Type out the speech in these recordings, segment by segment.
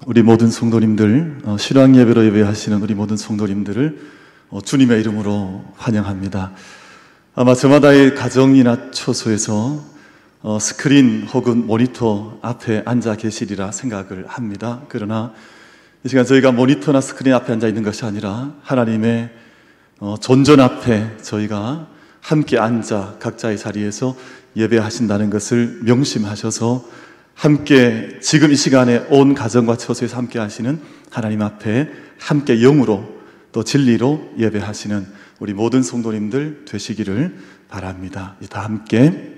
우리 모든 성도님들, 신앙 예배로 예배하시는 우리 모든 성도님들을 주님의 이름으로 환영합니다. 아마 저마다의 가정이나 처소에서 스크린 혹은 모니터 앞에 앉아 계시리라 생각을 합니다. 그러나 이 시간 저희가 모니터나 스크린 앞에 앉아 있는 것이 아니라 하나님의 존전 앞에 저희가 함께 앉아 각자의 자리에서 예배하신다는 것을 명심하셔서 함께 지금 이 시간에 온 가정과 처소에서 함께 하시는 하나님 앞에 함께 영으로 또 진리로 예배하시는 우리 모든 성도님들 되시기를 바랍니다. 다 함께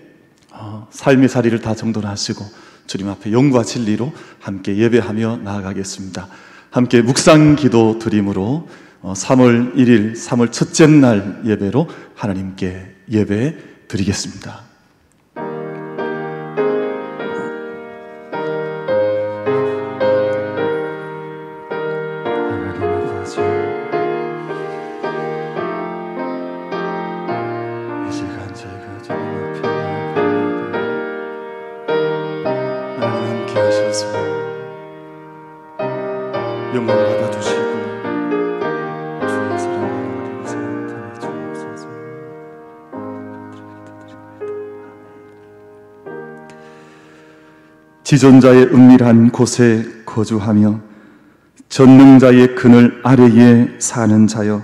삶의 자리를 다 정돈하시고 주님 앞에 영과 진리로 함께 예배하며 나아가겠습니다. 함께 묵상 기도 드림으로 3월 1일 3월 첫째 날 예배로 하나님께 예배 드리겠습니다. 영광 받아주시고 주의 사랑을 나타내 주옵소서. 지존자의 은밀한 곳에 거주하며 전능자의 그늘 아래에 사는 자여,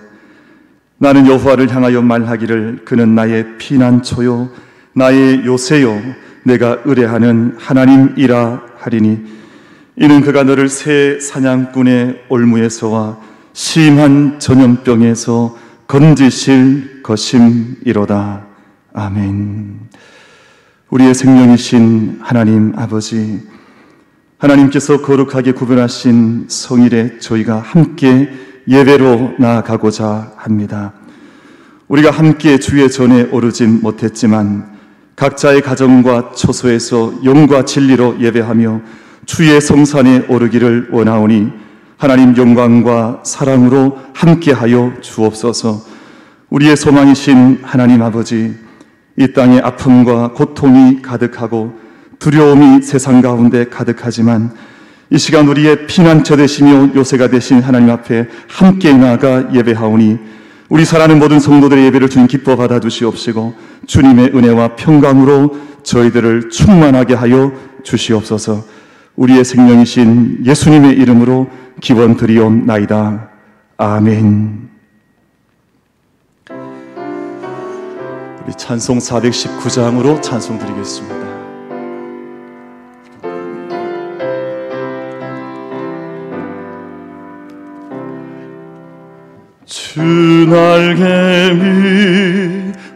나는 여호와를 향하여 말하기를 그는 나의 피난처요 나의 요새요 내가 의뢰하는 하나님이라 하리니, 이는 그가 너를 새 사냥꾼의 올무에서와 심한 전염병에서 건지실 것임이로다. 아멘. 우리의 생명이신 하나님 아버지, 하나님께서 거룩하게 구별하신 성일에 저희가 함께 예배로 나아가고자 합니다. 우리가 함께 주의 전에 오르진 못했지만 각자의 가정과 처소에서 영과 진리로 예배하며 주의 성산에 오르기를 원하오니 하나님 영광과 사랑으로 함께하여 주옵소서. 우리의 소망이신 하나님 아버지, 이 땅에 아픔과 고통이 가득하고 두려움이 세상 가운데 가득하지만 이 시간 우리의 피난처 되시며 요새가 되신 하나님 앞에 함께 나아가 예배하오니 우리 사랑하는 모든 성도들의 예배를 주님 기뻐 받아 주시옵시고 주님의 은혜와 평강으로 저희들을 충만하게 하여 주시옵소서. 우리의 생명이신 예수님의 이름으로 기원 드리옵나이다. 아멘. 우리 찬송 419장으로 찬송 드리겠습니다. 주 날개미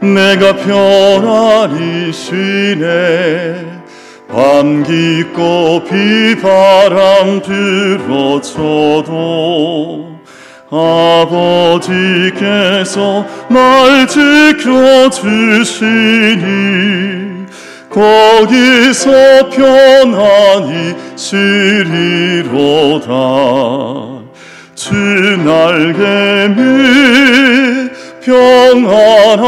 내가 편안히 쉬네, 밤 깊고 비바람 들어쳐도 아버지께서 날 지켜주시니 거기서 편안히 쉬리로다. 주 날개미 평안하다.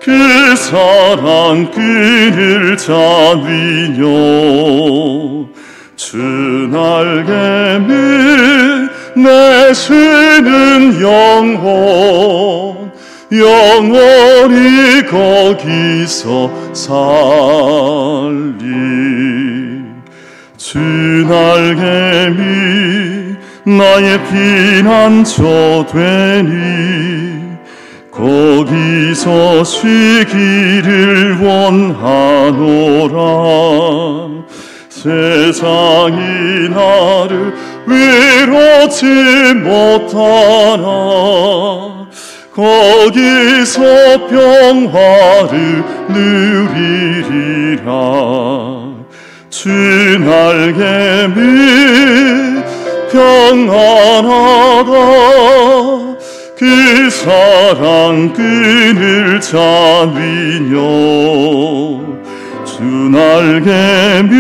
그 사랑 끈을 잡으며 주 날개미 내 쉬는 영혼 영원히 거기서 살리. 주 날개미 나의 피난처 되니 거기서 쉬기를 원하노라. 세상이 나를 위로치 못하나 거기서 평화를 누리리라. 주 날개미 평안하다. 그 사랑 끈을 잡으며 주 날개미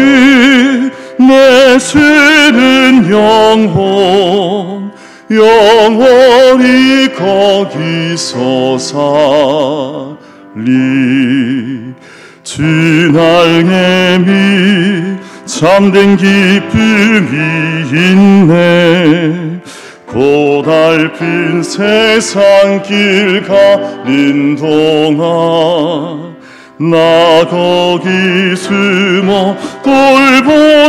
내 쉬는 영혼 영원히 거기서 살리. 주 날개미 참된 기쁨이 있네. 고달픈 세상 길 가는 동안 나 거기 숨어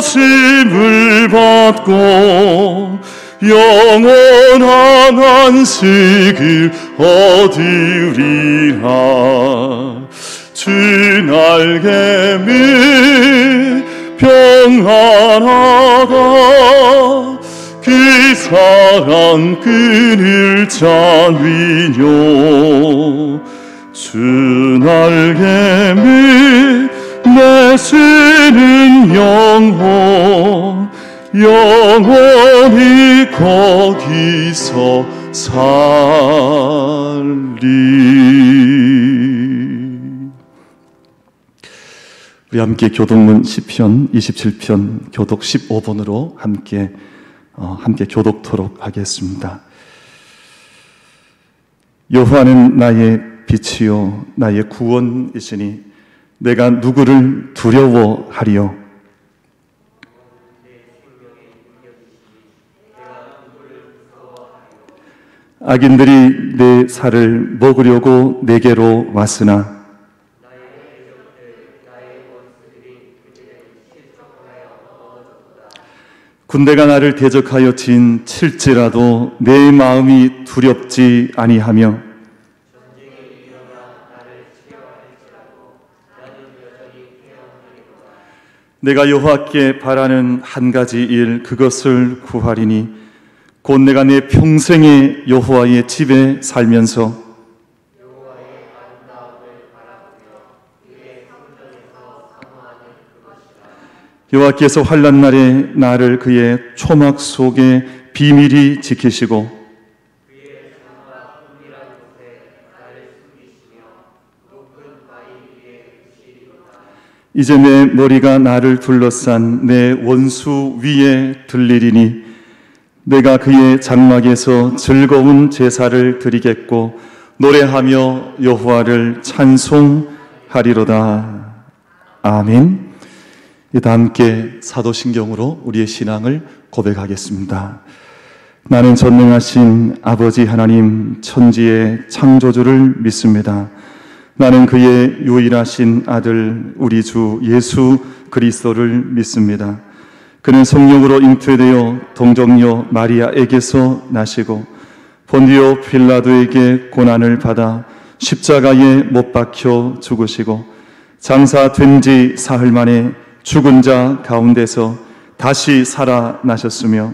돌보심을 받고 영원한 안식을 얻으리라. 주 날개 밑 평안하다 그 사랑 끈을 잡으려. 주 날개 밑 내 쓰는 영원히 거기서 살리. 우리 함께 교독문 시편 27편 교독 15번으로 함께 교독토록 하겠습니다. 여호와는 나의 빛이요 나의 구원이시니 내가 누구를 두려워하리요. 악인들이 내 살을 먹으려고 내게로 왔으나 군대가 나를 대적하여 칠지라도 내 마음이 두렵지 아니하며 내가 여호와께 바라는 한 가지 일 그것을 구하리니 곧 내가 내 평생에 여호와의 집에 살면서 여호와께서 환난 날에 나를 그의 초막 속에 비밀히 지키시고 이제 내 머리가 나를 둘러싼 내 원수 위에 들리리니 내가 그의 장막에서 즐거운 제사를 드리겠고 노래하며 여호와를 찬송하리로다. 아멘. 다 함께 사도신경으로 우리의 신앙을 고백하겠습니다. 나는 전능하신 아버지 하나님 천지의 창조주를 믿습니다. 나는 그의 유일하신 아들 우리 주 예수 그리스도를 믿습니다. 그는 성령으로 잉태되어 동정녀 마리아에게서 나시고 본디오 빌라도에게 고난을 받아 십자가에 못 박혀 죽으시고 장사된 지 사흘 만에 죽은 자 가운데서 다시 살아나셨으며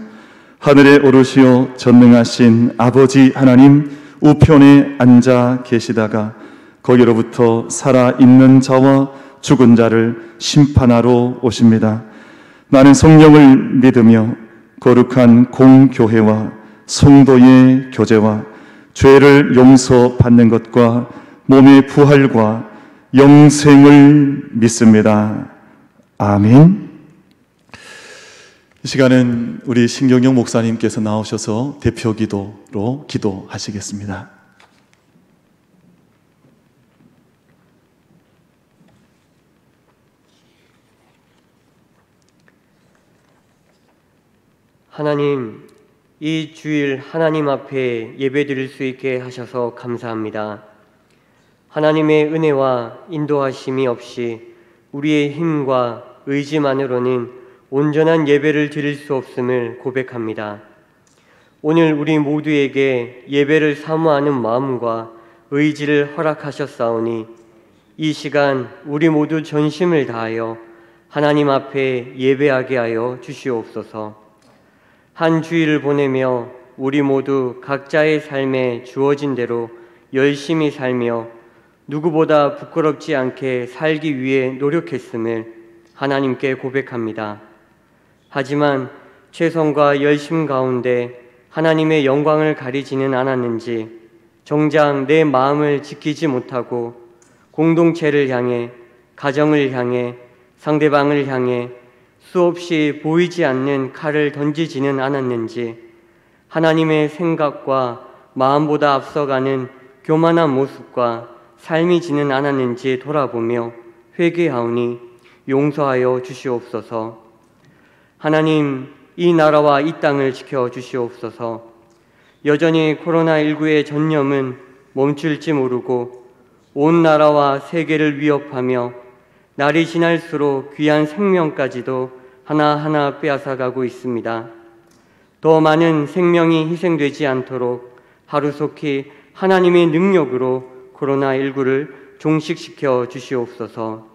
하늘에 오르시어 전능하신 아버지 하나님 우편에 앉아 계시다가 거기로부터 살아있는 자와 죽은 자를 심판하러 오십니다. 나는 성령을 믿으며 거룩한 공교회와 성도의 교제와 죄를 용서받는 것과 몸의 부활과 영생을 믿습니다. 아멘. 이 시간은 우리 신경영 목사님께서 나오셔서 대표 기도로 기도하시겠습니다. 하나님, 이 주일 하나님 앞에 예배드릴 수 있게 하셔서 감사합니다. 하나님의 은혜와 인도하심이 없이 우리의 힘과 의지만으로는 온전한 예배를 드릴 수 없음을 고백합니다. 오늘 우리 모두에게 예배를 사모하는 마음과 의지를 허락하셨사오니 이 시간 우리 모두 전심을 다하여 하나님 앞에 예배하게 하여 주시옵소서. 한 주일을 보내며 우리 모두 각자의 삶에 주어진 대로 열심히 살며 누구보다 부끄럽지 않게 살기 위해 노력했음을 하나님께 고백합니다. 하지만 최선과 열심 가운데 하나님의 영광을 가리지는 않았는지 정작 내 마음을 지키지 못하고 공동체를 향해, 가정을 향해, 상대방을 향해 수없이 보이지 않는 칼을 던지지는 않았는지 하나님의 생각과 마음보다 앞서가는 교만한 모습과 삶이 지는 않았는지 돌아보며 회개하오니 용서하여 주시옵소서. 하나님, 이 나라와 이 땅을 지켜주시옵소서. 여전히 코로나19의 전염은 멈출지 모르고 온 나라와 세계를 위협하며 날이 지날수록 귀한 생명까지도 하나하나 빼앗아가고 있습니다. 더 많은 생명이 희생되지 않도록 하루속히 하나님의 능력으로 코로나19를 종식시켜 주시옵소서.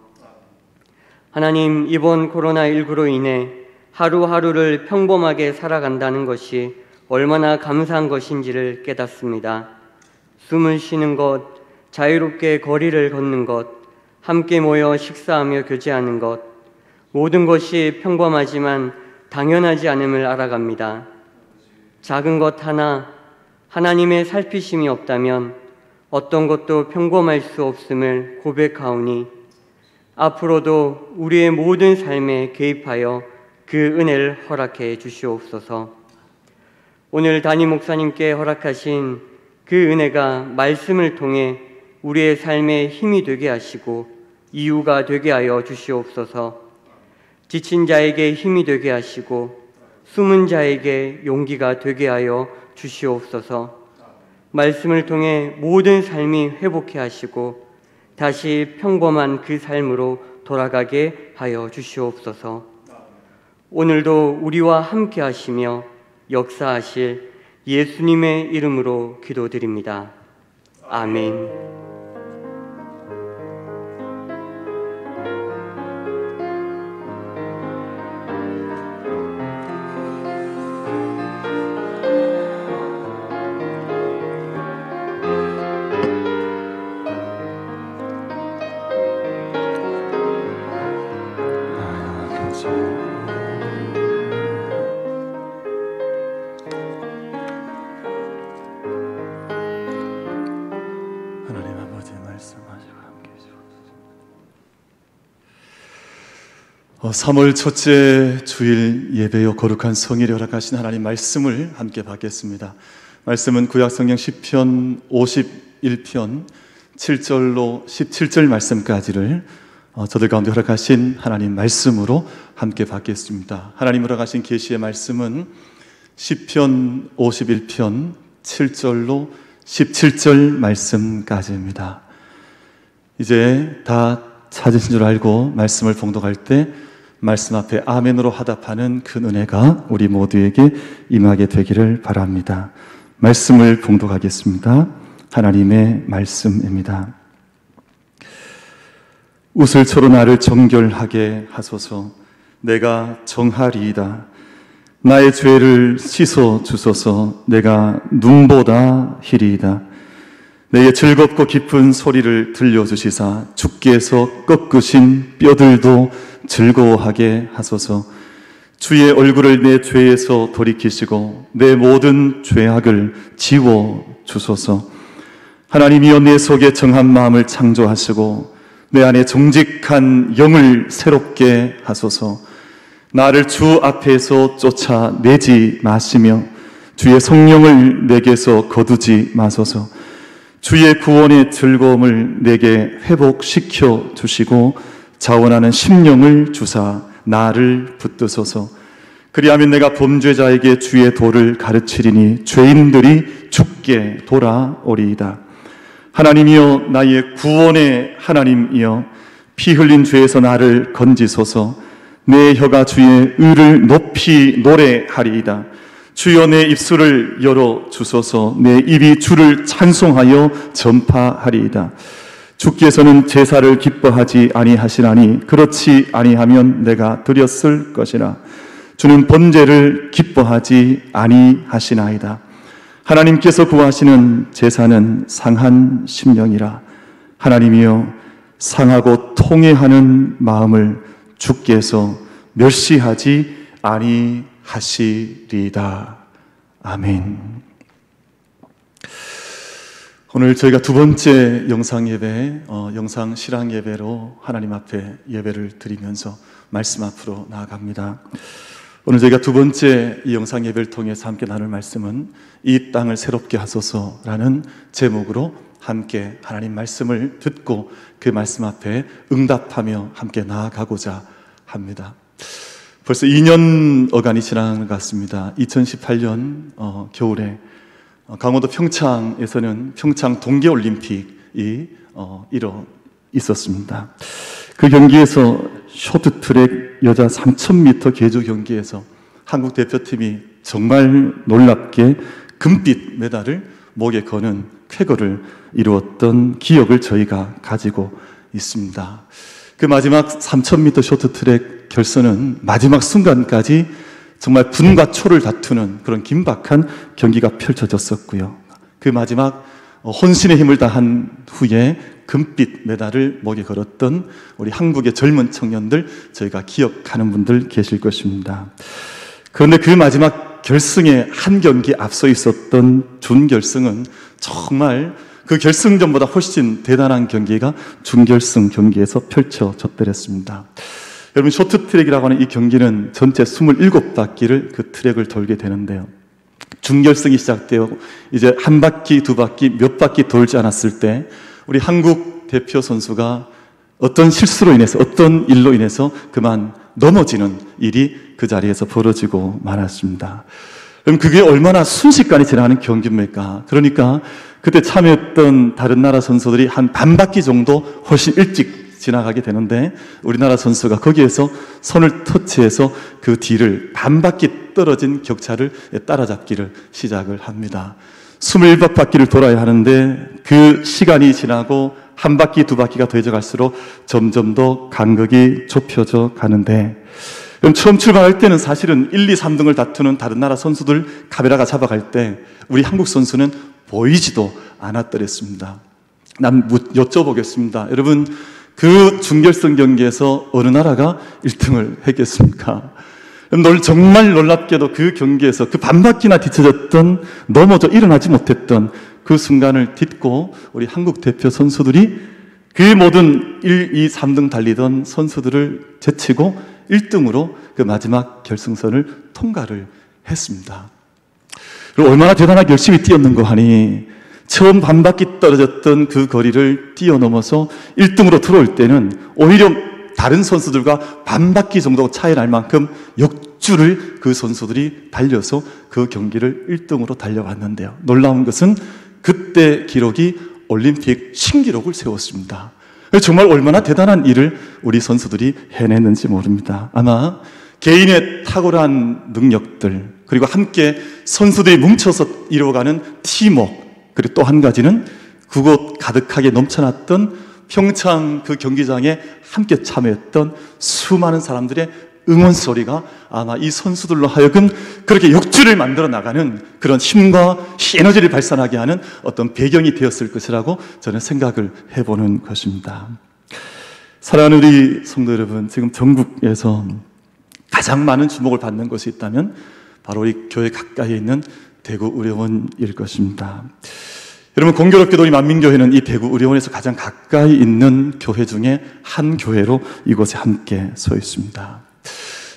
하나님, 이번 코로나19로 인해 하루하루를 평범하게 살아간다는 것이 얼마나 감사한 것인지를 깨닫습니다. 숨을 쉬는 것, 자유롭게 거리를 걷는 것, 함께 모여 식사하며 교제하는 것, 모든 것이 평범하지만 당연하지 않음을 알아갑니다. 작은 것 하나, 하나님의 살피심이 없다면 어떤 것도 평범할 수 없음을 고백하오니 앞으로도 우리의 모든 삶에 개입하여 그 은혜를 허락해 주시옵소서. 오늘 담임 목사님께 허락하신 그 은혜가 말씀을 통해 우리의 삶에 힘이 되게 하시고 이유가 되게 하여 주시옵소서. 지친 자에게 힘이 되게 하시고 숨은 자에게 용기가 되게 하여 주시옵소서. 말씀을 통해 모든 삶이 회복해 하시고 다시 평범한 그 삶으로 돌아가게 하여 주시옵소서. 오늘도 우리와 함께 하시며 역사하실 예수님의 이름으로 기도드립니다. 아멘. 하나님 아버지의 말씀하시고 함께 해주옵소서. 3월 첫째 주일 예배요 거룩한 성일에 허락하신 하나님 말씀을 함께 받겠습니다. 말씀은 구약성경 시편 51편 7절로 17절 말씀까지를 저들 가운데 허락하신 하나님 말씀으로 함께 받겠습니다. 하나님 허락하신 계시의 말씀은 시편 51편 7절로 17절 말씀까지입니다. 이제 다 찾으신 줄 알고 말씀을 봉독할 때 말씀 앞에 아멘으로 화답하는 그 은혜가 우리 모두에게 임하게 되기를 바랍니다. 말씀을 봉독하겠습니다. 하나님의 말씀입니다. 웃을초로 나를 정결하게 하소서. 내가 정하리이다. 나의 죄를 씻어 주소서. 내가 눈보다 희리이다. 내게 즐겁고 기쁜 소리를 들려주시사 주께서 꺾으신 뼈들도 즐거워하게 하소서. 주의 얼굴을 내 죄에서 돌이키시고 내 모든 죄악을 지워 주소서. 하나님이여, 내 속에 정한 마음을 창조하시고 내 안에 정직한 영을 새롭게 하소서. 나를 주 앞에서 쫓아내지 마시며 주의 성령을 내게서 거두지 마소서. 주의 구원의 즐거움을 내게 회복시켜 주시고 자원하는 심령을 주사 나를 붙드소서. 그리하면 내가 범죄자에게 주의 도를 가르치리니 죄인들이 주께 돌아오리이다. 하나님이여, 나의 구원의 하나님이여, 피 흘린 죄에서 나를 건지소서. 내 혀가 주의 의를 높이 노래하리이다. 주여, 내 입술을 열어 주소서. 내 입이 주를 찬송하여 전파하리이다. 주께서는 제사를 기뻐하지 아니하시나니 그렇지 아니하면 내가 드렸을 것이라. 주는 번제를 기뻐하지 아니하시나이다. 하나님께서 구하시는 제사는 상한 심령이라. 하나님이여, 상하고 통회하는 마음을 주께서 멸시하지 아니하시리이다. 아멘. 오늘 저희가 두 번째 영상 예배, 영상 실황 예배로 하나님 앞에 예배를 드리면서 말씀 앞으로 나아갑니다. 오늘 저희가 두 번째 이 영상 예배를 통해서 함께 나눌 말씀은 이 땅을 새롭게 하소서라는 제목으로 함께 하나님 말씀을 듣고 그 말씀 앞에 응답하며 함께 나아가고자 합니다. 벌써 2년 어간이 지난 것 같습니다. 2018년 겨울에 강원도 평창에서는 평창 동계올림픽이 있었습니다. 그 경기에서 쇼트트랙 여자 3000m 계주 경기에서 한국 대표팀이 정말 놀랍게 금빛 메달을 목에 거는 쾌거를 이루었던 기억을 저희가 가지고 있습니다. 그 마지막 3000m 쇼트트랙 결선은 마지막 순간까지 정말 분과 초를 다투는 그런 긴박한 경기가 펼쳐졌었고요. 그 마지막 혼신의 힘을 다한 후에 금빛 메달을 목에 걸었던 우리 한국의 젊은 청년들, 저희가 기억하는 분들 계실 것입니다. 그런데 그 마지막 결승에 한 경기 앞서 있었던 준결승은 정말 그 결승전보다 훨씬 대단한 경기가 준결승 경기에서 펼쳐졌더랬습니다. 여러분, 쇼트트랙이라고 하는 이 경기는 전체 27바퀴를 그 트랙을 돌게 되는데요. 준결승이 시작되어 이제 한 바퀴, 두 바퀴, 몇 바퀴 돌지 않았을 때 우리 한국 대표 선수가 어떤 실수로 인해서, 어떤 일로 인해서 그만 넘어지는 일이 그 자리에서 벌어지고 말았습니다. 그럼 그게 얼마나 순식간에 지나가는 경기입니까? 그러니까 그때 참여했던 다른 나라 선수들이 한 반 바퀴 정도 훨씬 일찍 지나가게 되는데 우리나라 선수가 거기에서 손을 터치해서 그 뒤를 반 바퀴 떨어진 격차를 따라잡기를 시작을 합니다. 27바퀴를 돌아야 하는데 그 시간이 지나고 한 바퀴, 두 바퀴가 더해져 갈수록 점점 더 간극이 좁혀져 가는데, 처음 출발할 때는 사실은 1, 2, 3등을 다투는 다른 나라 선수들 카메라가 잡아갈 때 우리 한국 선수는 보이지도 않았더랬습니다. 난 여쭤보겠습니다. 여러분, 그 준결승 경기에서 어느 나라가 1등을 했겠습니까? 정말 놀랍게도 그 경기에서 그 반바퀴나 뒤쳐졌던, 넘어져 일어나지 못했던 그 순간을 딛고 우리 한국 대표 선수들이 그 모든 1, 2, 3등 달리던 선수들을 제치고 1등으로 그 마지막 결승선을 통과를 했습니다. 그리고 얼마나 대단하게 열심히 뛰었는가 하니 처음 반바퀴 떨어졌던 그 거리를 뛰어넘어서 1등으로 들어올 때는 오히려 다른 선수들과 반바퀴 정도 차이 날 만큼 역주를 그 선수들이 달려서 그 경기를 1등으로 달려왔는데요. 놀라운 것은 그때 기록이 올림픽 신기록을 세웠습니다. 정말 얼마나 대단한 일을 우리 선수들이 해냈는지 모릅니다. 아마 개인의 탁월한 능력들, 그리고 함께 선수들이 뭉쳐서 이루어가는 팀워크, 그리고 또 한 가지는 그곳 가득하게 넘쳐났던 평창 그 경기장에 함께 참여했던 수많은 사람들의 응원 소리가 아마 이 선수들로 하여금 그렇게 역주를 만들어 나가는 그런 힘과 에너지를 발산하게 하는 어떤 배경이 되었을 것이라고 저는 생각을 해보는 것입니다. 사랑하는 우리 성도 여러분, 지금 전국에서 가장 많은 주목을 받는 것이 있다면 바로 우리 교회 가까이에 있는 대구 의료원일 것입니다. 여러분, 공교롭게도 우리 만민교회는 이 대구 의료원에서 가장 가까이 있는 교회 중에 한 교회로 이곳에 함께 서 있습니다.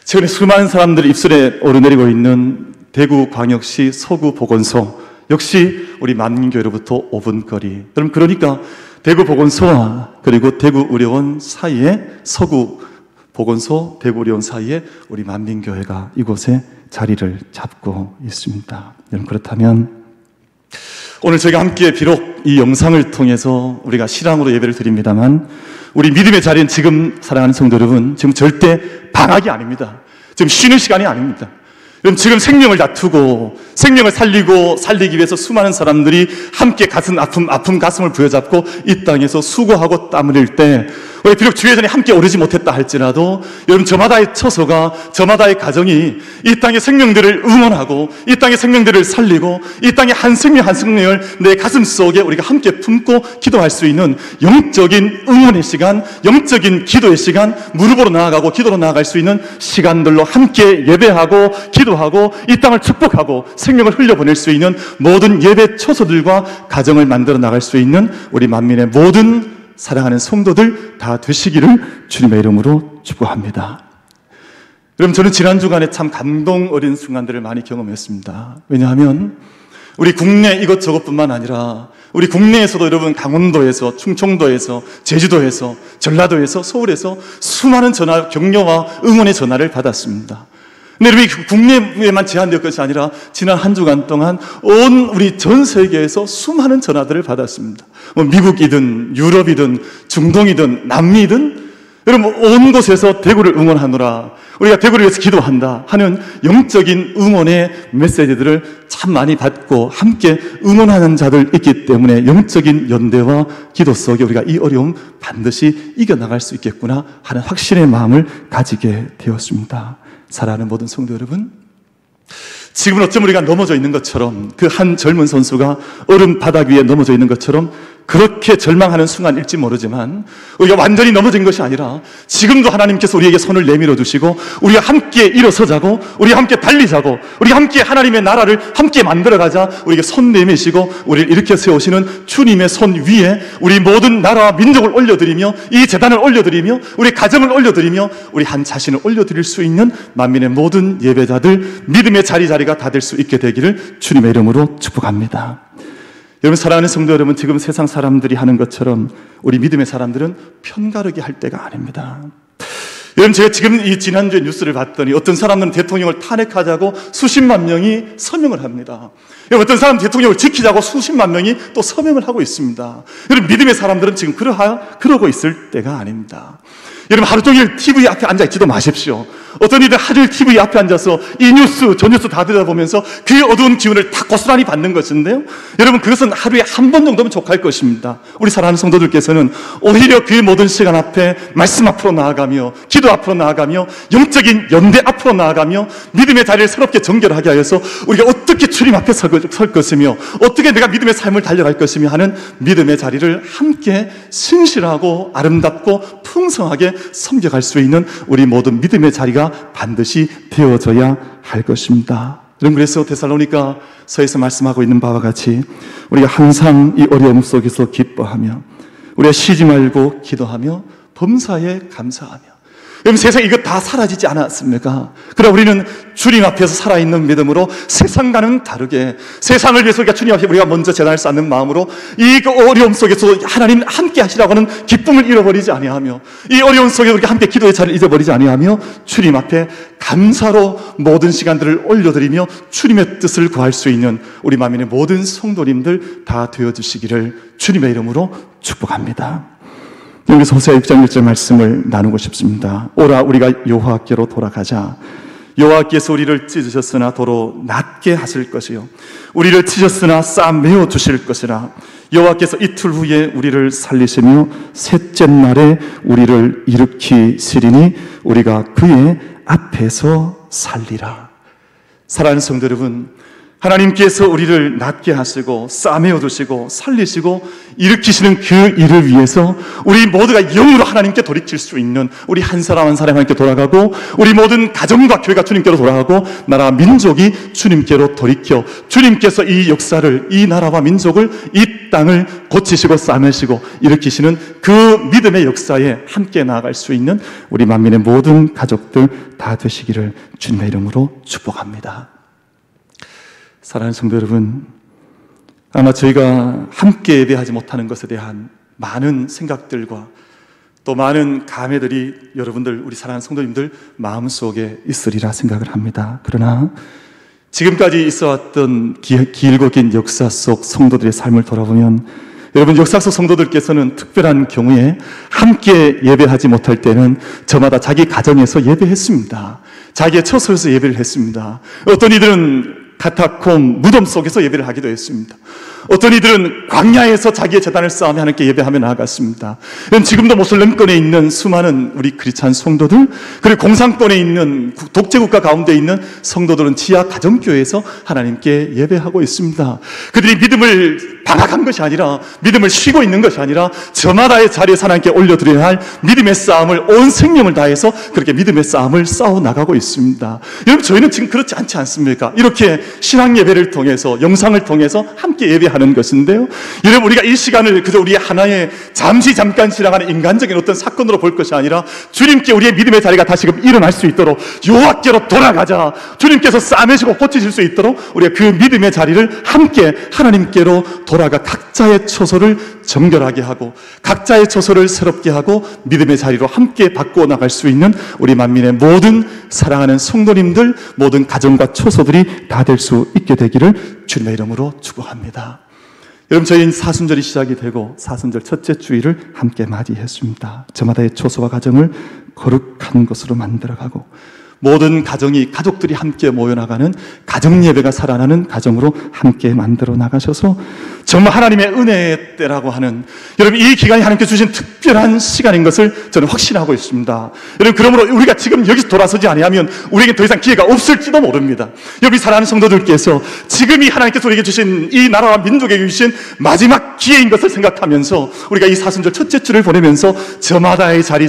최근에 수많은 사람들이 입술에 오르내리고 있는 대구광역시 서구보건소, 역시 우리 만민교회로부터 5분 거리. 여러분, 그러니까 대구보건소와 그리고 대구의료원 사이에, 서구보건소, 대구의료원 사이에 우리 만민교회가 이곳에 자리를 잡고 있습니다. 여러분, 그렇다면 오늘 저희가 함께 비록 이 영상을 통해서 우리가 실황으로 예배를 드립니다만 우리 믿음의 자리는 지금, 사랑하는 성도 여러분, 지금 절대 방학이 아닙니다. 지금 쉬는 시간이 아닙니다. 지금 생명을 다투고 생명을 살리기 위해서 수많은 사람들이 함께 아픈 가슴을 부여잡고 이 땅에서 수고하고 땀 흘릴 때, 우리 비록 주회전에 함께 오르지 못했다 할지라도 여러분, 저마다의 처소가, 저마다의 가정이 이 땅의 생명들을 응원하고 이 땅의 생명들을 살리고 이 땅의 한 생명 한 생명을 내 가슴 속에 우리가 함께 품고 기도할 수 있는 영적인 응원의 시간, 영적인 기도의 시간, 무릎으로 나아가고 기도로 나아갈 수 있는 시간들로 함께 예배하고 기도하고 이 땅을 축복하고 생명을 흘려보낼 수 있는 모든 예배 처소들과 가정을 만들어 나갈 수 있는 우리 만민의 모든 사랑하는 성도들 다 되시기를 주님의 이름으로 축복합니다. 여러분, 저는 지난 주간에 참 감동 어린 순간들을 많이 경험했습니다. 왜냐하면 우리 국내 이것저것뿐만 아니라 우리 국내에서도 여러분 강원도에서, 충청도에서, 제주도에서, 전라도에서, 서울에서 수많은 전화, 격려와 응원의 전화를 받았습니다. 근데 여러분 국내에만 제한될 것이 아니라 지난 한 주간 동안 온 우리 전 세계에서 수많은 전화들을 받았습니다. 미국이든 유럽이든 중동이든 남미든 여러분 온 곳에서 대구를 응원하노라, 우리가 대구를 위해서 기도한다 하는 영적인 응원의 메시지들을 참 많이 받고 함께 응원하는 자들 있기 때문에 영적인 연대와 기도 속에 우리가 이 어려움 반드시 이겨나갈 수 있겠구나 하는 확신의 마음을 가지게 되었습니다. 사랑하는 모든 성도 여러분, 지금은 어쩜 우리가 넘어져 있는 것처럼, 그 한 젊은 선수가 얼음 바닥 위에 넘어져 있는 것처럼 그렇게 절망하는 순간일지 모르지만 우리가 완전히 넘어진 것이 아니라 지금도 하나님께서 우리에게 손을 내밀어 주시고 우리가 함께 일어서자고, 우리가 함께 달리자고, 우리가 함께 하나님의 나라를 함께 만들어가자 우리에게 손 내미시고 우리를 일으켜 세우시는 주님의 손 위에 우리 모든 나라와 민족을 올려드리며 이 재단을 올려드리며 우리 가정을 올려드리며 우리 한 자신을 올려드릴 수 있는 만민의 모든 예배자들, 믿음의 자리가 다 될 수 있게 되기를 주님의 이름으로 축복합니다. 여러분, 사랑하는 성도 여러분, 지금 세상 사람들이 하는 것처럼 우리 믿음의 사람들은 편가르기 할 때가 아닙니다. 여러분, 제가 지금 이 지난주에 뉴스를 봤더니 어떤 사람은 대통령을 탄핵하자고 수십만 명이 서명을 합니다. 어떤 사람 대통령을 지키자고 수십만 명이 또 서명을 하고 있습니다. 여러분, 믿음의 사람들은 지금 그러고 있을 때가 아닙니다. 여러분, 하루 종일 TV 앞에 앉아있지도 마십시오. 어떤 이들 하루 종일 TV 앞에 앉아서 이 뉴스, 저 뉴스 다 들여다보면서 그 어두운 기운을 다 고스란히 받는 것인데요, 여러분, 그것은 하루에 한 번 정도면 족할 것입니다. 우리 사랑하는 성도들께서는 오히려 그 모든 시간 앞에 말씀 앞으로 나아가며 기도 앞으로 나아가며 영적인 연대 앞으로 나아가며 믿음의 자리를 새롭게 정결하게 하여서 우리가 어떻게 주님 앞에 설 것이며 어떻게 내가 믿음의 삶을 달려갈 것이며 하는 믿음의 자리를 함께 신실하고 아름답고 풍성하게 섬겨갈 수 있는 우리 모든 믿음의 자리가 반드시 되어져야 할 것입니다. 여러분, 그래서 데살로니가서에서 말씀하고 있는 바와 같이 우리가 항상 이 어려움 속에서 기뻐하며 우리가 쉬지 말고 기도하며 범사에 감사하며. 여러분, 세상에 이거 다 사라지지 않았습니까? 그러나 우리는 주님 앞에서 살아있는 믿음으로 세상과는 다르게 세상을 위해서 우리가 주님 앞에 우리가 먼저 재단을 쌓는 마음으로 이 어려움 속에서 하나님 함께 하시라고 하는 기쁨을 잃어버리지 아니하며 이 어려움 속에 우리가 함께 기도의 자리를 잊어버리지 아니하며 주님 앞에 감사로 모든 시간들을 올려드리며 주님의 뜻을 구할 수 있는 우리 만민의 모든 성도님들 다 되어주시기를 주님의 이름으로 축복합니다. 여기서 호세아 6장 1절 말씀을 나누고 싶습니다. 오라, 우리가 여호와께로 돌아가자. 여호와께서 우리를 찢으셨으나 도로 낫게 하실 것이요 우리를 찢으셨으나 쌓아 메어 주실 것이라. 여호와께서 이틀 후에 우리를 살리시며 셋째 날에 우리를 일으키시리니 우리가 그의 앞에서 살리라. 사랑하는 성도 여러분, 하나님께서 우리를 낫게 하시고 싸매어 두시고 살리시고 일으키시는 그 일을 위해서 우리 모두가 영으로 하나님께 돌이킬 수 있는 우리 한 사람 한 사람 하나님께 돌아가고 우리 모든 가정과 교회가 주님께로 돌아가고 나라와 민족이 주님께로 돌이켜 주님께서 이 역사를, 이 나라와 민족을, 이 땅을 고치시고 싸매시고 일으키시는 그 믿음의 역사에 함께 나아갈 수 있는 우리 만민의 모든 가족들 다 되시기를 주님의 이름으로 축복합니다. 사랑하는 성도 여러분, 아마 저희가 함께 예배하지 못하는 것에 대한 많은 생각들과 또 많은 감회들이 여러분들, 우리 사랑하는 성도님들 마음속에 있으리라 생각을 합니다. 그러나 지금까지 있어왔던 길고 긴 역사 속 성도들의 삶을 돌아보면 여러분, 역사 속 성도들께서는 특별한 경우에 함께 예배하지 못할 때는 저마다 자기 가정에서 예배했습니다. 자기의 처소에서 예배를 했습니다. 어떤 이들은 카타콤 무덤 속에서 예배를 하기도 했습니다. 어떤 이들은 광야에서 자기의 재단을 쌓으며 하나님께 예배하며 나아갔습니다. 지금도 모슬렘권에 있는 수많은 우리 크리스찬 성도들, 그리고 공산권에 있는 독재국가 가운데 있는 성도들은 지하 가정교회에서 하나님께 예배하고 있습니다. 그들이 믿음을 방학한 것이 아니라, 믿음을 쉬고 있는 것이 아니라 저마다의 자리에서 하나님께 올려드려야 할 믿음의 싸움을 온 생명을 다해서 그렇게 믿음의 싸움을 싸워나가고 있습니다. 여러분, 저희는 지금 그렇지 않지 않습니까? 이렇게 신앙 예배를 통해서, 영상을 통해서 함께 예배하는 것인데요, 여러분, 우리가 이 시간을 그저 우리 하나의 잠깐 지나가는 인간적인 어떤 사건으로 볼 것이 아니라 주님께 우리의 믿음의 자리가 다시금 일어날 수 있도록 여호와께로 돌아가자, 주님께서 싸매시고 고치실 수 있도록 우리가 그 믿음의 자리를 함께 하나님께로 돌아가 각자의 처소를 정결하게 하고 각자의 처소를 새롭게 하고 믿음의 자리로 함께 바꾸어 나갈 수 있는 우리 만민의 모든 사랑하는 성도님들, 모든 가정과 처소들이 다 될 수 있게 되기를 주님의 이름으로 축복합니다. 여러분, 저희는 사순절이 시작이 되고 사순절 첫째 주일을 함께 맞이했습니다. 저마다의 처소와 가정을 거룩한 것으로 만들어가고 모든 가족들이 함께 모여나가는 가정예배가 살아나는 가정으로 함께 만들어 나가셔서 정말 하나님의 은혜의 때라고 하는, 여러분, 이 기간이 하나님께 주신 특별한 시간인 것을 저는 확신하고 있습니다. 여러분, 그러므로 우리가 지금 여기서 돌아서지 아니하면 우리에게 더 이상 기회가 없을지도 모릅니다. 여기 사랑하는 성도들께서 지금이 하나님께서 우리에게 주신 이 나라와 민족에게 주신 마지막 기회인 것을 생각하면서 우리가 이 사순절 첫째 주를 보내면서 저마다의 자리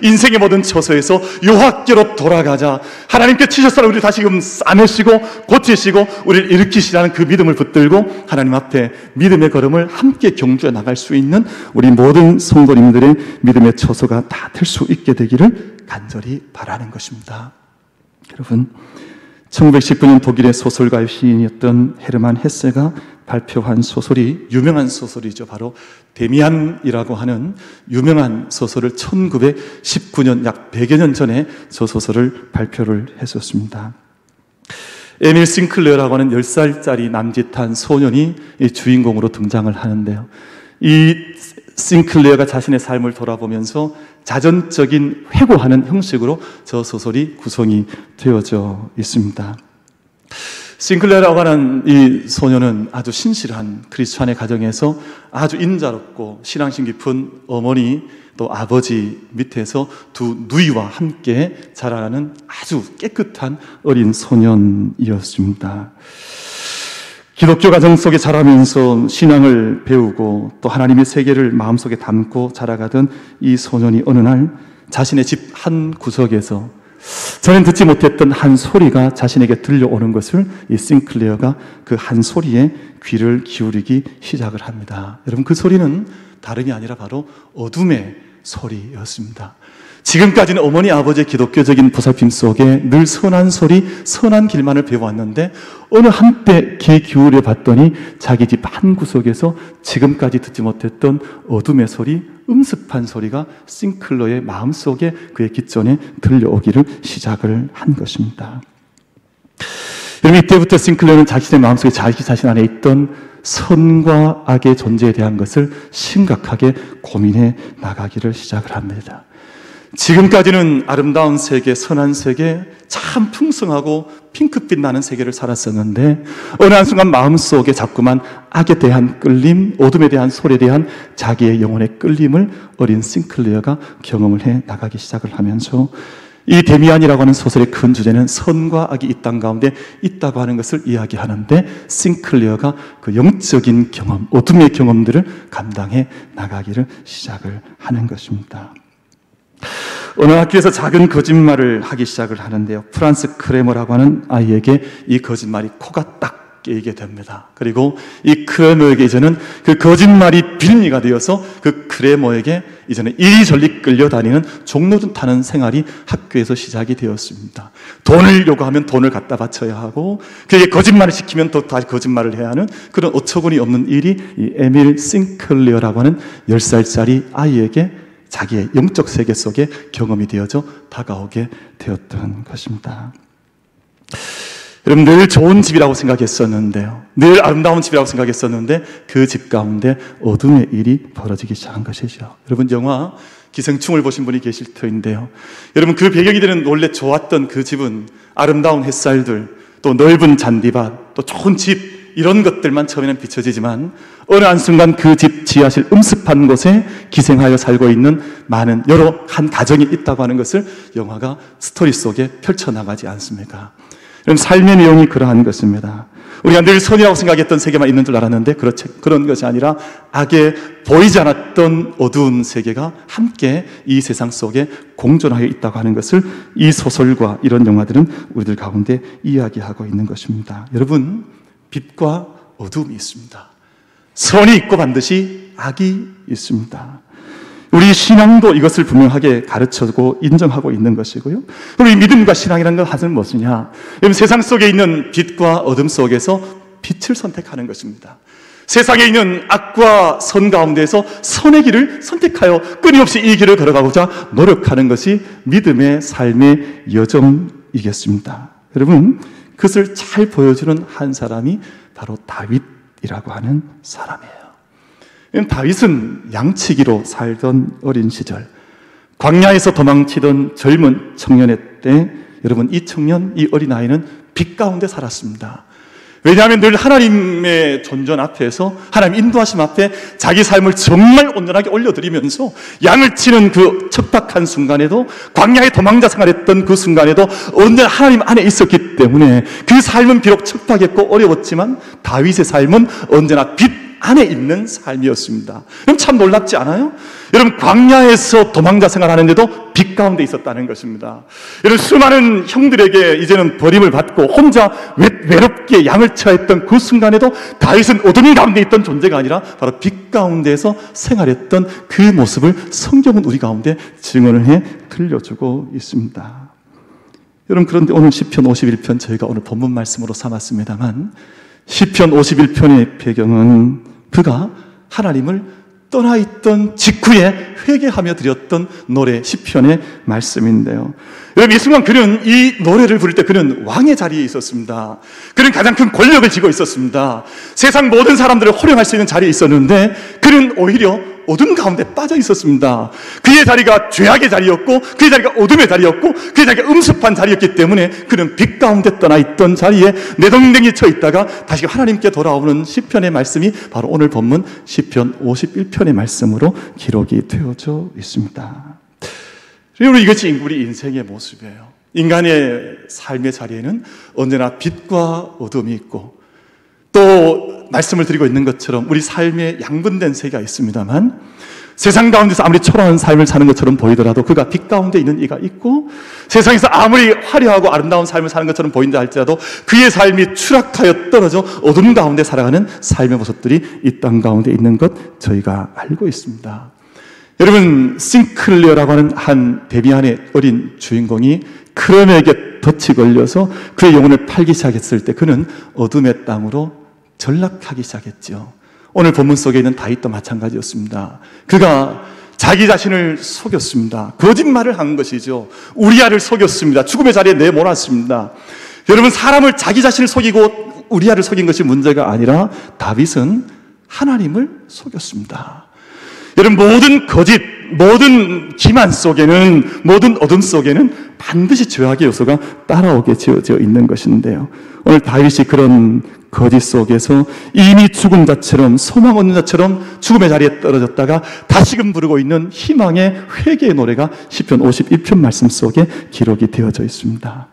인생의 모든 처소에서 요학교로 돌아가자, 하나님께 치셨사람 우리 다시금 싸매시고 고치시고 우리를 일으키시라는 그 믿음을 붙들고 하나님 앞에 믿음의 걸음을 함께 경주해 나갈 수 있는 우리 모든 성도님들의 믿음의 처소가 다 될 수 있게 되기를 간절히 바라는 것입니다. 여러분, 1919년 독일의 소설가 시인이었던 헤르만 헤세가 발표한 소설이 유명한 소설이죠. 바로 데미안이라고 하는 유명한 소설을 1919년 약 100여 년 전에 저 소설을 발표를 했었습니다. 에밀 싱클레어라고 하는 10살짜리 남짓한 소년이 이 주인공으로 등장을 하는데요. 이 싱클레어가 자신의 삶을 돌아보면서 자전적인 회고하는 형식으로 저 소설이 구성이 되어져 있습니다. 싱클레어라고 하는 이 소녀는 아주 신실한 크리스찬의 가정에서 아주 인자롭고 신앙심 깊은 어머니 또 아버지 밑에서 두 누이와 함께 자라나는 아주 깨끗한 어린 소년이었습니다. 기독교 가정 속에 자라면서 신앙을 배우고 또 하나님의 세계를 마음속에 담고 자라가던 이 소년이 어느 날 자신의 집 한 구석에서 전엔 듣지 못했던 한 소리가 자신에게 들려오는 것을 이 싱클레어가 그 한 소리에 귀를 기울이기 시작을 합니다. 여러분, 그 소리는 다름이 아니라 바로 어둠의 소리였습니다. 지금까지는 어머니 아버지의 기독교적인 보살핌 속에 늘 선한 소리, 선한 길만을 배워왔는데 어느 한때 귀 기울여 봤더니 자기 집 한 구석에서 지금까지 듣지 못했던 어둠의 소리, 음습한 소리가 싱클러의 마음속에 그의 귓전에 들려오기를 시작을 한 것입니다. 여러분, 이때부터 싱클러는 자신의 마음속에 자기 자신 안에 있던 선과 악의 존재에 대한 것을 심각하게 고민해 나가기를 시작을 합니다. 지금까지는 아름다운 세계, 선한 세계, 참 풍성하고 핑크빛 나는 세계를 살았었는데 어느 한순간 마음속에 자꾸만 악에 대한 끌림, 어둠에 대한 소리에 대한 자기의 영혼의 끌림을 어린 싱클레어가 경험을 해 나가기 시작을 하면서 이 데미안이라고 하는 소설의 큰 주제는 선과 악이 이 땅 가운데 있다고 하는 것을 이야기하는데 싱클레어가 그 영적인 경험, 어둠의 경험들을 감당해 나가기를 시작을 하는 것입니다. 어느 학교에서 작은 거짓말을 하기 시작을 하는데요. 프란스 크레머라고 하는 아이에게 이 거짓말이 코가 딱 깨이게 됩니다. 그리고 이 크레머에게 이제는 그 거짓말이 빌미가 되어서 그 크레머에게 이제는 이리저리 끌려다니는 종로준 타는 생활이 학교에서 시작이 되었습니다. 돈을 요구하면 돈을 갖다 바쳐야 하고 그에게 거짓말을 시키면 또 다시 거짓말을 해야 하는 그런 어처구니 없는 일이 이 에밀 싱클레어라고 하는 10살짜리 아이에게 자기의 영적 세계 속에 경험이 되어져 다가오게 되었던 것입니다. 여러분, 늘 좋은 집이라고 생각했었는데요, 늘 아름다운 집이라고 생각했었는데 그 집 가운데 어둠의 일이 벌어지기 시작한 것이죠. 여러분, 영화 기생충을 보신 분이 계실 터인데요, 여러분, 그 배경이 되는 원래 좋았던 그 집은 아름다운 햇살들, 또 넓은 잔디밭, 또 좋은 집, 이런 것들만 처음에는 비춰지지만 어느 한순간 그 집 지하실 음습한 곳에 기생하여 살고 있는 많은 여러 한 가정이 있다고 하는 것을 영화가 스토리 속에 펼쳐나가지 않습니까? 여러분, 삶의 내용이 그러한 것입니다. 우리가 늘 선이라고 생각했던 세계만 있는 줄 알았는데 그런 것이 아니라 악에 보이지 않았던 어두운 세계가 함께 이 세상 속에 공존하여 있다고 하는 것을 이 소설과 이런 영화들은 우리들 가운데 이야기하고 있는 것입니다. 여러분, 빛과 어둠이 있습니다. 선이 있고 반드시 악이 있습니다. 우리 신앙도 이것을 분명하게 가르쳐주고 인정하고 있는 것이고요. 그럼 이 믿음과 신앙이라는 것은 무엇이냐? 세상 속에 있는 빛과 어둠 속에서 빛을 선택하는 것입니다. 세상에 있는 악과 선 가운데서 선의 길을 선택하여 끊임없이 이 길을 걸어가고자 노력하는 것이 믿음의 삶의 여정이겠습니다. 여러분, 그것을 잘 보여주는 한 사람이 바로 다윗이라고 하는 사람이에요. 다윗은 양치기로 살던 어린 시절, 광야에서 도망치던 젊은 청년의 때, 여러분, 이 청년, 이 어린아이는 빛 가운데 살았습니다. 왜냐하면 늘 하나님의 존전 앞에서, 하나님 인도하심 앞에 자기 삶을 정말 온전하게 올려드리면서 양을 치는 그 척박한 순간에도, 광야에 도망자 생활했던 그 순간에도 언제나 하나님 안에 있었기 때문에 그 삶은 비록 척박했고 어려웠지만 다윗의 삶은 언제나 빛 안에 있는 삶이었습니다. 그럼 참 놀랍지 않아요? 여러분, 광야에서 도망자 생활하는데도 빛 가운데 있었다는 것입니다. 여러분, 수많은 형들에게 이제는 버림을 받고 혼자 외롭게 양을 쳐야 했던 그 순간에도 다윗은 어둠 가운데 있던 존재가 아니라 바로 빛 가운데에서 생활했던 그 모습을 성경은 우리 가운데 증언을 해 들려주고 있습니다. 여러분, 그런데 오늘 시편 51편 저희가 오늘 본문 말씀으로 삼았습니다만, 시편 51편의 배경은 그가 하나님을 떠나 있던 직후에 회개하며 드렸던 노래 시편의 말씀인데요. 여러분, 이 순간 그는 이 노래를 부를 때 그는 왕의 자리에 있었습니다. 그는 가장 큰 권력을 쥐고 있었습니다. 세상 모든 사람들을 호령할 수 있는 자리에 있었는데 그는 오히려 어둠 가운데 빠져 있었습니다. 그의 자리가 죄악의 자리였고, 그의 자리가 어둠의 자리였고, 그의 자리가 음습한 자리였기 때문에 그는 빛 가운데 떠나 있던 자리에 내동댕이 쳐 있다가 다시 하나님께 돌아오는 시편의 말씀이 바로 오늘 본문 시편 51편의 말씀으로 기록이 되어져 있습니다. 그리고 이것이 우리 인생의 모습이에요. 인간의 삶의 자리에는 언제나 빛과 어둠이 있고, 또 말씀을 드리고 있는 것처럼 우리 삶에 양분된 세계가 있습니다만, 세상 가운데서 아무리 초라한 삶을 사는 것처럼 보이더라도 그가 빛 가운데 있는 이가 있고, 세상에서 아무리 화려하고 아름다운 삶을 사는 것처럼 보인다 할지라도 그의 삶이 추락하여 떨어져 어둠 가운데 살아가는 삶의 모습들이 이 땅 가운데 있는 것 저희가 알고 있습니다. 여러분, 싱클레어라고 하는 한 데비안의 어린 주인공이 크롬에게 덫이 걸려서 그의 영혼을 팔기 시작했을 때 그는 어둠의 땅으로 전락하기 시작했죠. 오늘 본문 속에 있는 다윗도 마찬가지였습니다. 그가 자기 자신을 속였습니다. 거짓말을 한 것이죠. 우리아를 속였습니다. 죽음의 자리에 내몰았습니다. 여러분, 사람을 자기 자신을 속이고 우리아를 속인 것이 문제가 아니라 다윗은 하나님을 속였습니다. 여러분, 모든 거짓, 모든 기만 속에는, 모든 어둠 속에는 반드시 죄악의 요소가 따라오게 지어져 있는 것인데요. 오늘 다윗이 그런 거짓 속에서 이미 죽은 자처럼, 소망 없는 자처럼 죽음의 자리에 떨어졌다가 다시금 부르고 있는 희망의 회개의 노래가 시편 51편 말씀 속에 기록이 되어져 있습니다.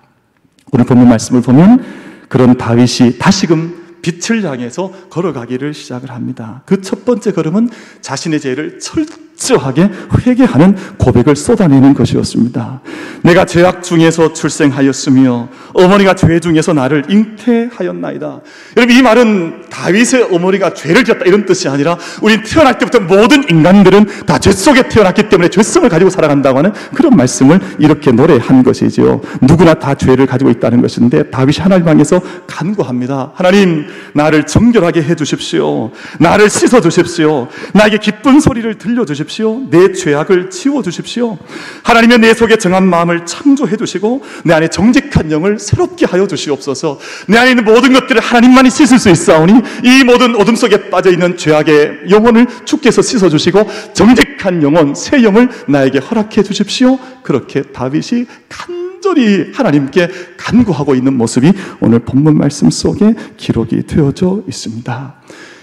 오늘 본문 말씀을 보면 그런 다윗이 다시금 빛을 향해서 걸어가기를 시작을 합니다. 그 첫 번째 걸음은 자신의 죄를 철저하게 회개하는 고백을 쏟아내는 것이었습니다. 내가 죄악 중에서 출생하였으며 어머니가 죄 중에서 나를 잉태하였나이다. 여러분, 이 말은 다윗의 어머니가 죄를 지었다 이런 뜻이 아니라 우린 태어날 때부터 모든 인간들은 다 죄 속에 태어났기 때문에 죄성을 가지고 살아간다고 하는 그런 말씀을 이렇게 노래한 것이죠. 누구나 다 죄를 가지고 있다는 것인데 다윗이 하나님 향해서 간구합니다. 하나님, 나를 정결하게 해주십시오. 나를 씻어주십시오. 나에게 기쁜 소리를 들려주십시오. 내 죄악을 지워주십시오. 하나님의 내 속에 정한 마음을 창조해주시고 내 안에 정직한 영을 새롭게 하여 주시옵소서. 내 안에 있는 모든 것들을 하나님만이 씻을 수 있사오니 이 모든 어둠 속에 빠져있는 죄악의 영혼을 주께서 씻어주시고 정직한 영혼, 새 영을 나에게 허락해 주십시오. 그렇게 다윗이 간절히 하나님께 간구하고 있는 모습이 오늘 본문 말씀 속에 기록이 되어져 있습니다.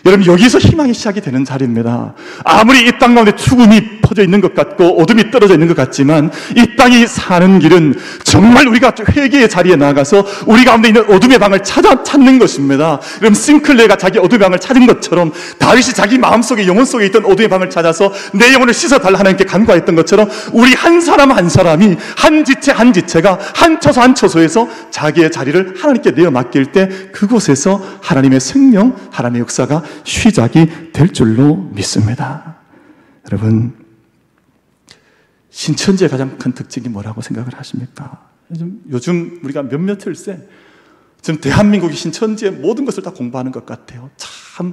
여러분, 여기서 희망이 시작이 되는 자리입니다. 아무리 이 땅 가운데 죽음이 퍼져 있는 것 같고 어둠이 떨어져 있는 것 같지만 이 땅이 사는 길은 정말 우리가 회개의 자리에 나가서 우리 가운데 있는 어둠의 방을 찾는 것입니다. 그럼 싱클레가 자기 어둠의 방을 찾은 것처럼 다윗이 자기 마음속에, 영혼 속에 있던 어둠의 방을 찾아서 내 영혼을 씻어달라 하나님께 간구했던 것처럼 우리 한 사람 한 사람이 한 지체 한 지체가 한 처소 한 처소에서 자기의 자리를 하나님께 내어 맡길 때 그곳에서 하나님의 생명, 하나님의 역사가 시작이 될 줄로 믿습니다. 여러분, 신천지의 가장 큰 특징이 뭐라고 생각을 하십니까? 요즘 우리가 몇몇일세 지금 대한민국이 신천지의 모든 것을 다 공부하는 것 같아요. 참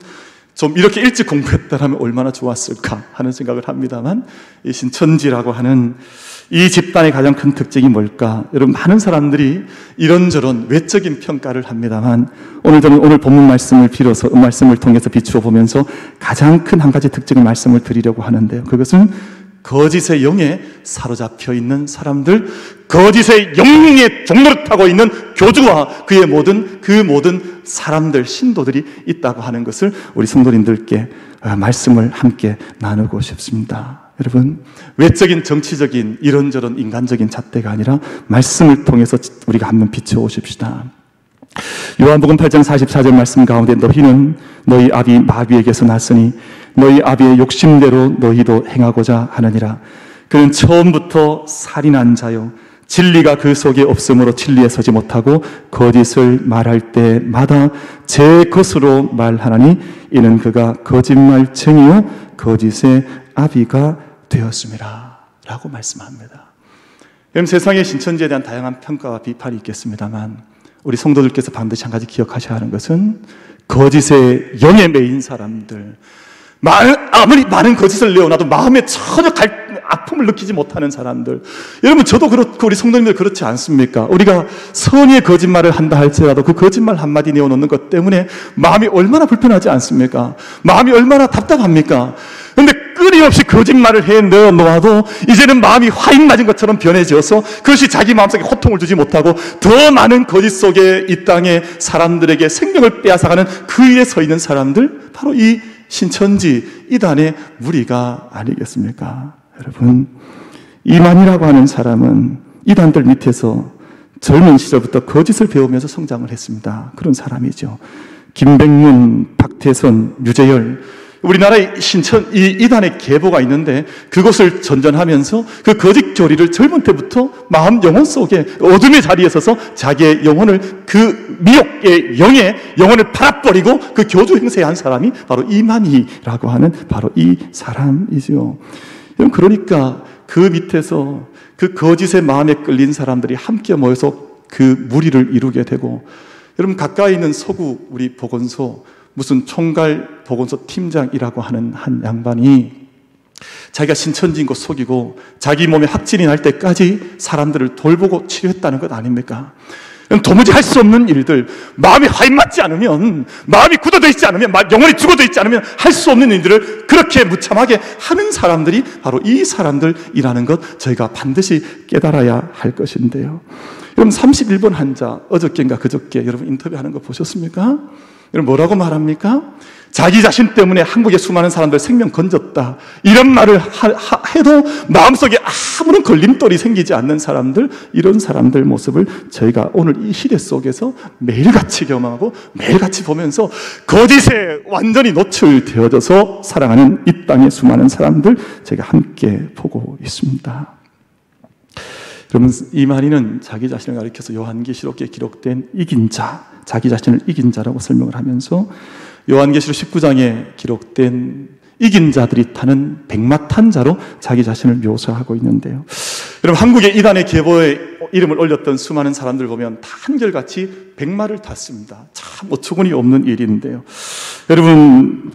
좀 이렇게 일찍 공부했다면 얼마나 좋았을까 하는 생각을 합니다만, 이 신천지라고 하는 이 집단의 가장 큰 특징이 뭘까? 여러분, 많은 사람들이 이런저런 외적인 평가를 합니다만, 오늘 저는 오늘 본문 말씀을 말씀을 통해서 비추어 보면서 가장 큰 한 가지 특징을 말씀을 드리려고 하는데요. 그것은 거짓의 영에 사로잡혀 있는 사람들, 거짓의 영웅의 종로를 타고 있는 교주와 그 모든 사람들, 신도들이 있다고 하는 것을 우리 성도님들께 말씀을 함께 나누고 싶습니다. 여러분, 외적인 정치적인 이런저런 인간적인 잣대가 아니라 말씀을 통해서 우리가 한번 비춰오십시다. 요한복음 8장 44절 말씀 가운데 너희는 너희 아비 마귀에게서 났으니 너희 아비의 욕심대로 너희도 행하고자 하느니라. 그는 처음부터 살인한 자요 진리가 그 속에 없으므로 진리에 서지 못하고 거짓을 말할 때마다 제 것으로 말하나니 이는 그가 거짓말쟁이요 거짓의 아비가 되었음이라 라고 말씀합니다. 여러분, 세상의 신천지에 대한 다양한 평가와 비판이 있겠습니다만 우리 성도들께서 반드시 한 가지 기억하셔야 하는 것은 거짓의 영에 매인 사람들, 아무리 많은 거짓을 내어놔도 마음에 전혀 아픔을 느끼지 못하는 사람들, 여러분 저도 그렇고 우리 성도님들 그렇지 않습니까? 우리가 선의의 거짓말을 한다 할지라도 그 거짓말 한마디 내어놓는 것 때문에 마음이 얼마나 불편하지 않습니까? 마음이 얼마나 답답합니까? 그런데 끊임없이 거짓말을 해 내어놓아도 이제는 마음이 화인 맞은 것처럼 변해져서 그것이 자기 마음속에 호통을 주지 못하고 더 많은 거짓 속에 이 땅에 사람들에게 생명을 빼앗아가는 그 위에 서 있는 사람들, 바로 이 신천지 이단의 무리가 아니겠습니까? 여러분, 이만이라고 하는 사람은 이단들 밑에서 젊은 시절부터 거짓을 배우면서 성장을 했습니다. 그런 사람이죠. 김백문, 박태선, 유재열, 우리나라에 이 이단의 계보가 있는데 그것을 전전하면서 그 거짓 교리를 젊은 때부터 마음 영혼 속에 어둠의 자리에 서서 자기의 영혼을, 그 미혹의 영의 영혼을 팔아버리고 그 교주 행세한 사람이 바로 이만희라고 하는 바로 이 사람이죠. 그러니까 그 밑에서 그 거짓의 마음에 끌린 사람들이 함께 모여서 그 무리를 이루게 되고, 여러분 가까이 있는 서구 우리 보건소 무슨 총괄 보건소 팀장이라고 하는 한 양반이 자기가 신천지인 거 속이고 자기 몸에 확진이 날 때까지 사람들을 돌보고 치료했다는 것 아닙니까? 도무지 할 수 없는 일들, 마음이 화인맞지 않으면, 마음이 굳어져 있지 않으면, 영혼이 죽어져 있지 않으면 할 수 없는 일들을 그렇게 무참하게 하는 사람들이 바로 이 사람들이라는 것 저희가 반드시 깨달아야 할 것인데요. 여러분 31번 환자 어저께인가 그저께 여러분 인터뷰하는 거 보셨습니까? 여러분 뭐라고 말합니까? 자기 자신 때문에 한국의 수많은 사람들 생명 건졌다, 이런 말을 해도 마음속에 아무런 걸림돌이 생기지 않는 사람들, 이런 사람들 모습을 저희가 오늘 이 시대 속에서 매일같이 경험하고 매일같이 보면서 거짓에 완전히 노출되어져서 살아가는 이 땅의 수많은 사람들 저희가 함께 보고 있습니다. 여러분, 이만희는 자기 자신을 가리켜서 요한계시록에 기록된 이긴 자, 자기 자신을 이긴 자라고 설명을 하면서 요한계시록 19장에 기록된 이긴 자들이 타는 백마 탄 자로 자기 자신을 묘사하고 있는데요. 여러분, 한국의 이단의 계보에 이름을 올렸던 수많은 사람들 보면 다 한결같이 백마를 탔습니다. 참 어처구니 없는 일인데요. 여러분,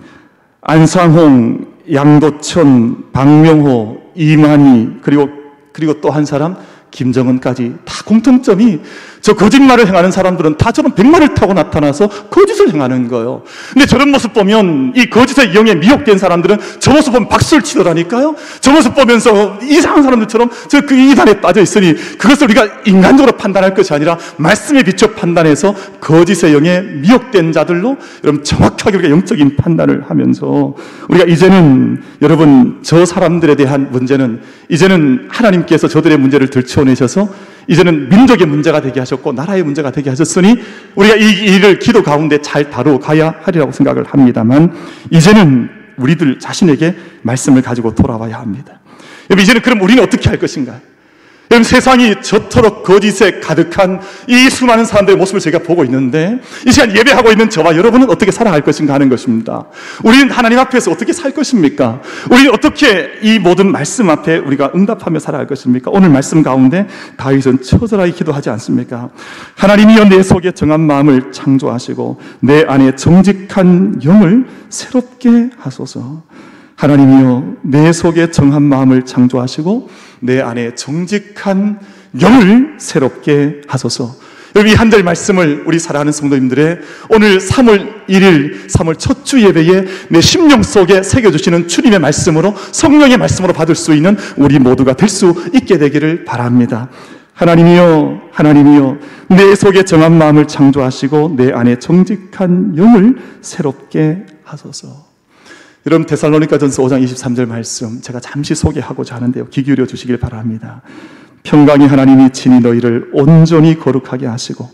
안상홍, 양도천, 박명호, 이만희, 그리고 또 한 사람 김정은까지 다 공통점이, 저 거짓말을 행하는 사람들은 다 저런 백마를 타고 나타나서 거짓을 행하는 거예요. 근데 저런 모습 보면, 이 거짓의 영에 미혹된 사람들은 저 모습 보면 박수를 치더라니까요. 저 모습 보면서 이상한 사람들처럼 저 그 이단에 빠져 있으니 그것을 우리가 인간적으로 판단할 것이 아니라 말씀에 비춰 판단해서 거짓의 영에 미혹된 자들로 여러분 정확하게 우리가 영적인 판단을 하면서 우리가 이제는, 여러분 저 사람들에 대한 문제는 이제는 하나님께서 저들의 문제를 들춰내셔서 이제는 민족의 문제가 되게 하셨고 나라의 문제가 되게 하셨으니 우리가 이 일을 기도 가운데 잘 다뤄가야 하리라고 생각을 합니다만, 이제는 우리들 자신에게 말씀을 가지고 돌아와야 합니다. 여러분, 이제는 그럼 우리는 어떻게 할 것인가? 여러분, 세상이 저토록 거짓에 가득한 이 수많은 사람들의 모습을 제가 보고 있는데, 이 시간 예배하고 있는 저와 여러분은 어떻게 살아갈 것인가 하는 것입니다. 우리는 하나님 앞에서 어떻게 살 것입니까? 우리는 어떻게 이 모든 말씀 앞에 우리가 응답하며 살아갈 것입니까? 오늘 말씀 가운데 다윗은 처절하게 기도하지 않습니까? 하나님이여 내 속에 정한 마음을 창조하시고 내 안에 정직한 영을 새롭게 하소서. 하나님이여 내 속에 정한 마음을 창조하시고 내 안에 정직한 영을 새롭게 하소서. 여러분, 이 한 절 말씀을 우리 사랑하는 성도님들의 오늘 3월 1일 3월 첫 주 예배에 내 심령 속에 새겨주시는 주님의 말씀으로, 성령의 말씀으로 받을 수 있는 우리 모두가 될 수 있게 되기를 바랍니다. 하나님이여, 하나님이여 내 속에 정한 마음을 창조하시고 내 안에 정직한 영을 새롭게 하소서. 여러분, 데살로니가전서 5장 23절 말씀 제가 잠시 소개하고자 하는데요, 귀 기울여 주시길 바랍니다. 평강의 하나님이 친히 너희를 온전히 거룩하게 하시고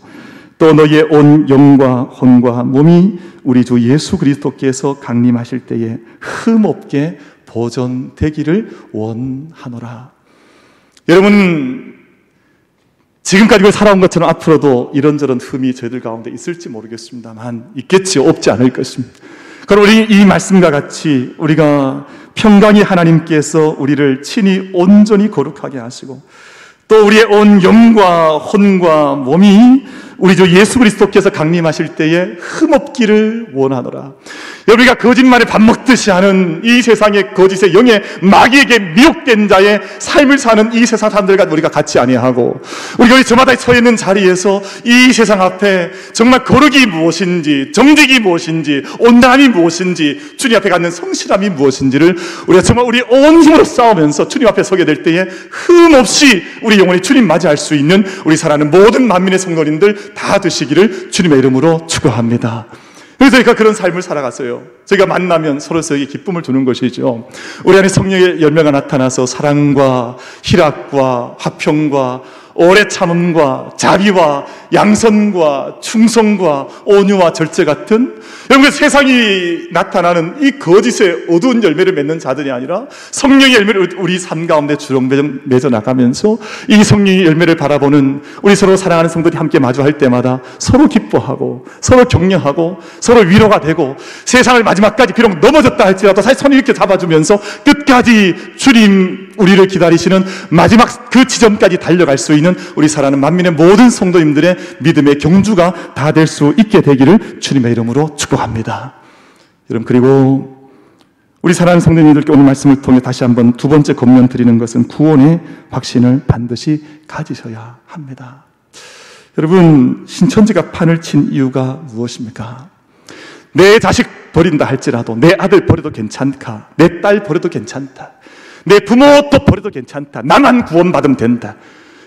또 너희의 온 영과 혼과 몸이 우리 주 예수 그리스도께서 강림하실 때에 흠없게 보존되기를 원하노라. 여러분, 지금까지 살아온 것처럼 앞으로도 이런저런 흠이 저희들 가운데 있을지 모르겠습니다만 있겠지요. 없지 않을 것입니다. 그럼 우리 이 말씀과 같이 우리가 평강의 하나님께서 우리를 친히 온전히 거룩하게 하시고 또 우리의 온 영과 혼과 몸이 우리 주 예수 그리스도께서 강림하실 때에 흠없기를 원하노라. 우리가 거짓말에 밥 먹듯이 하는 이 세상의 거짓의 영의 마귀에게 미혹된 자의 삶을 사는 이 세상 사람들과 우리가 같이 아니하고, 우리가 저마다 서 있는 자리에서 이 세상 앞에 정말 거룩이 무엇인지, 정직이 무엇인지, 온당함이 무엇인지, 주님 앞에 갖는 성실함이 무엇인지를 우리가 정말 우리 온 힘으로 싸우면서 주님 앞에 서게 될 때에 흠없이 우리 영혼이 주님 맞이할 수 있는 우리 사랑하는 모든 만민의 성도님들 다 되시기를 주님의 이름으로 축원합니다. 그래서 저희가 그런 삶을 살아갔어요. 저희가 만나면 서로서에게 기쁨을 주는 것이죠. 우리 안에 성령의 열매가 나타나서 사랑과 희락과 화평과 오래 참음과 자비와 양선과 충성과 온유와 절제 같은, 여러분, 세상이 나타나는 이 거짓의 어두운 열매를 맺는 자들이 아니라 성령의 열매를 우리 삶 가운데 주렁 맺어 나가면서 이 성령의 열매를 바라보는 우리 서로 사랑하는 성도들이 함께 마주할 때마다 서로 기뻐하고 서로 격려하고 서로 위로가 되고, 세상을 마지막까지 비록 넘어졌다 할지라도 사실 손을 이렇게 잡아주면서 끝까지 주님 우리를 기다리시는 마지막 그 지점까지 달려갈 수 있는 우리 사랑하는 만민의 모든 성도님들의 믿음의 경주가 다 될 수 있게 되기를 주님의 이름으로 축복합니다. 여러분, 그리고 우리 사랑하는 성도님들께 오늘 말씀을 통해 다시 한번 두 번째 권면 드리는 것은 구원의 확신을 반드시 가지셔야 합니다. 여러분, 신천지가 판을 친 이유가 무엇입니까? 내 자식 버린다 할지라도 내 아들 버려도 괜찮다, 내 딸 버려도 괜찮다, 내 부모도 버려도 괜찮다, 나만 구원받으면 된다.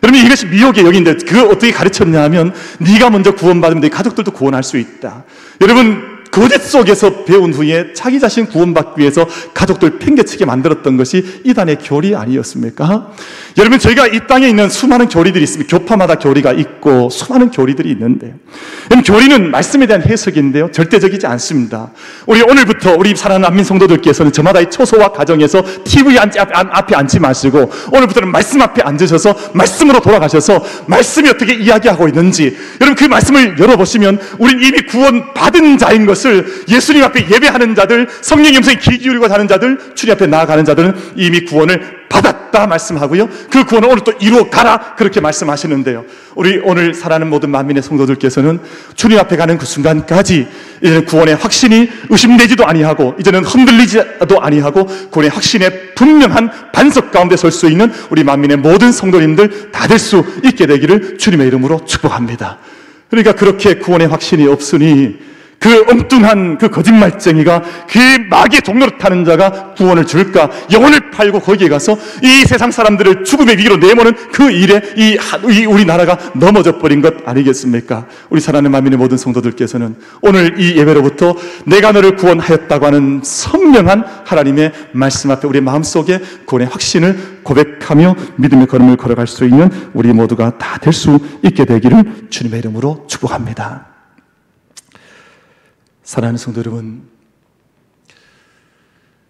여러분, 이것이 미혹의 영인데 그걸 어떻게 가르쳤냐 하면 네가 먼저 구원받으면 네 가족들도 구원할 수 있다. 여러분, 거짓 속에서 배운 후에 자기 자신 구원받기 위해서 가족들 팽개치게 만들었던 것이 이단의 교리 아니었습니까? 여러분, 저희가 이 땅에 있는 수많은 교리들이 있습니다. 교파마다 교리가 있고 수많은 교리들이 있는데, 교리는 말씀에 대한 해석인데요, 절대적이지 않습니다. 우리 오늘부터 우리 사랑하는 안민 성도들께서는 저마다 이 초소와 가정에서 TV 앞에 앉지 마시고 오늘부터는 말씀 앞에 앉으셔서 말씀으로 돌아가셔서 말씀이 어떻게 이야기하고 있는지, 여러분, 그 말씀을 열어보시면 우린 이미 구원받은 자인 것을 예수님 앞에 예배하는 자들, 성령의 음성에 귀 기울이고 사는 자들, 주님 앞에 나아가는 자들은 이미 구원을 받았다 말씀하고요, 그 구원을 오늘 또 이루어 가라 그렇게 말씀하시는데요, 우리 오늘 사랑하는 모든 만민의 성도들께서는 주님 앞에 가는 그 순간까지 이제는 구원의 확신이 의심되지도 아니하고 이제는 흔들리지도 아니하고 구원의 확신에 분명한 반석 가운데 설 수 있는 우리 만민의 모든 성도님들 다 될 수 있게 되기를 주님의 이름으로 축복합니다. 그러니까 그렇게 구원의 확신이 없으니 그 엉뚱한 그 거짓말쟁이가, 그 마귀의 종로를 타는 자가 구원을 줄까? 영혼을 팔고 거기에 가서 이 세상 사람들을 죽음의 위기로 내모는 그 일에 이 우리나라가 넘어져 버린 것 아니겠습니까? 우리 사랑하는 만민의 모든 성도들께서는 오늘 이 예배로부터 내가 너를 구원하였다고 하는 선명한 하나님의 말씀 앞에 우리 마음속에 구원의 확신을 고백하며 믿음의 걸음을 걸어갈 수 있는 우리 모두가 다 될 수 있게 되기를 주님의 이름으로 축복합니다. 사랑하는 성도 여러분,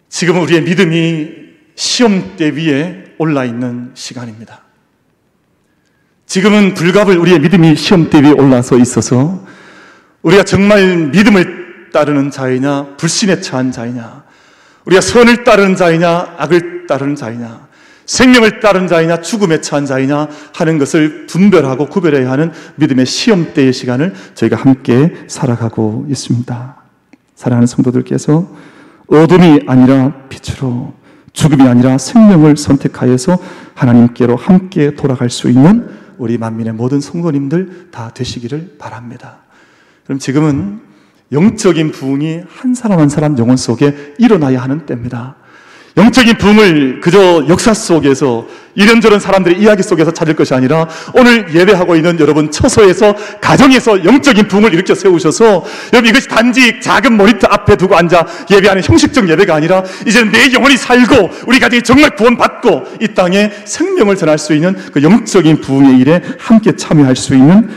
지금 우리의 믿음이 시험대 위에 올라 있는 시간입니다. 지금은 불갑을 우리의 믿음이 시험대 위에 올라서 있어서 우리가 정말 믿음을 따르는 자이냐 불신에 처한 자이냐, 우리가 선을 따르는 자이냐 악을 따르는 자이냐, 생명을 따르는 자이냐 죽음에 처한 자이냐 하는 것을 분별하고 구별해야 하는 믿음의 시험대의 시간을 저희가 함께 살아가고 있습니다. 사랑하는 성도들께서 어둠이 아니라 빛으로, 죽음이 아니라 생명을 선택하여서 하나님께로 함께 돌아갈 수 있는 우리 만민의 모든 성도님들 다 되시기를 바랍니다. 그럼 지금은 영적인 부흥이 한 사람 한 사람 영혼 속에 일어나야 하는 때입니다. 영적인 부흥을 그저 역사 속에서 이런저런 사람들의 이야기 속에서 찾을 것이 아니라 오늘 예배하고 있는 여러분 처소에서, 가정에서 영적인 부흥을 일으켜 세우셔서, 여러분 이것이 단지 작은 모니터 앞에 두고 앉아 예배하는 형식적 예배가 아니라 이제는 내 영혼이 살고 우리 가정이 정말 구원받고 이 땅에 생명을 전할 수 있는 그 영적인 부흥의 일에 함께 참여할 수 있는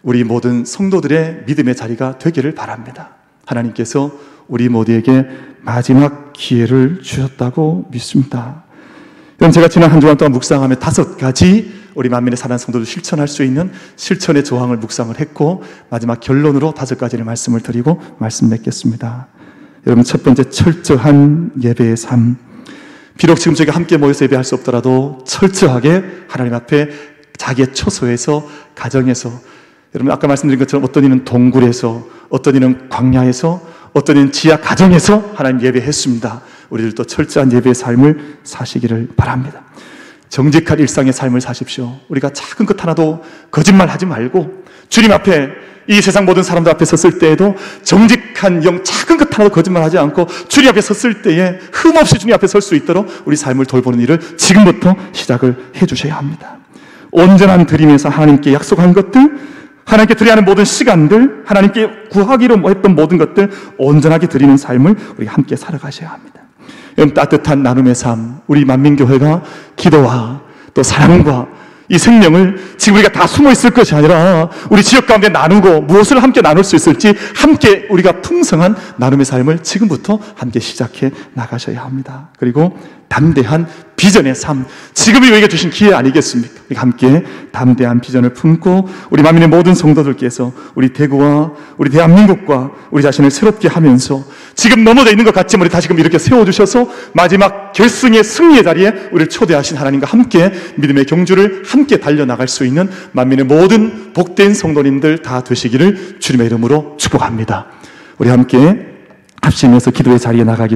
우리 모든 성도들의 믿음의 자리가 되기를 바랍니다. 하나님께서 우리 모두에게 마지막 기회를 주셨다고 믿습니다. 여러분, 제가 지난 한 주간 동안 묵상하며 5가지 우리 만민의 사랑하는 성도들 실천할 수 있는 실천의 조항을 묵상을 했고, 마지막 결론으로 5가지를 말씀을 드리고 말씀 맺겠습니다. 여러분, 첫 번째, 철저한 예배의 삶. 비록 지금 저희가 함께 모여서 예배할 수 없더라도 철저하게 하나님 앞에 자기의 처소에서, 가정에서, 여러분 아까 말씀드린 것처럼 어떤 이는 동굴에서, 어떤 이는 광야에서, 어떤 이는 지하 가정에서 하나님 예배했습니다. 우리들도 철저한 예배의 삶을 사시기를 바랍니다. 정직한 일상의 삶을 사십시오. 우리가 작은 것 하나도 거짓말하지 말고 주님 앞에, 이 세상 모든 사람들 앞에 섰을 때에도 정직한 작은 것 하나도 거짓말하지 않고 주님 앞에 섰을 때에 흠없이 주님 앞에 설 수 있도록 우리 삶을 돌보는 일을 지금부터 시작을 해주셔야 합니다. 온전한 드림에서 하나님께 약속한 것들, 하나님께 드려야 하는 모든 시간들, 하나님께 구하기로 했던 모든 것들 온전하게 드리는 삶을 우리 함께 살아가셔야 합니다. 여러분, 따뜻한 나눔의 삶, 우리 만민교회가 기도와 또 사랑과 이 생명을 지금 우리가 다 숨어 있을 것이 아니라 우리 지역 가운데 나누고 무엇을 함께 나눌 수 있을지 함께 우리가 풍성한 나눔의 삶을 지금부터 함께 시작해 나가셔야 합니다. 그리고 담대한 비전의 삶, 지금이 우리에게 주신 기회 아니겠습니까? 함께 담대한 비전을 품고 우리 만민의 모든 성도들께서 우리 대구와 우리 대한민국과 우리 자신을 새롭게 하면서 지금 넘어져 있는 것 같지만 우리 다시금 이렇게 세워주셔서 마지막 결승의 승리의 자리에 우리를 초대하신 하나님과 함께 믿음의 경주를 함께 달려나갈 수 있는 만민의 모든 복된 성도님들 다 되시기를 주님의 이름으로 축복합니다. 우리 함께 합심해서 기도의 자리에 나가겠습니다.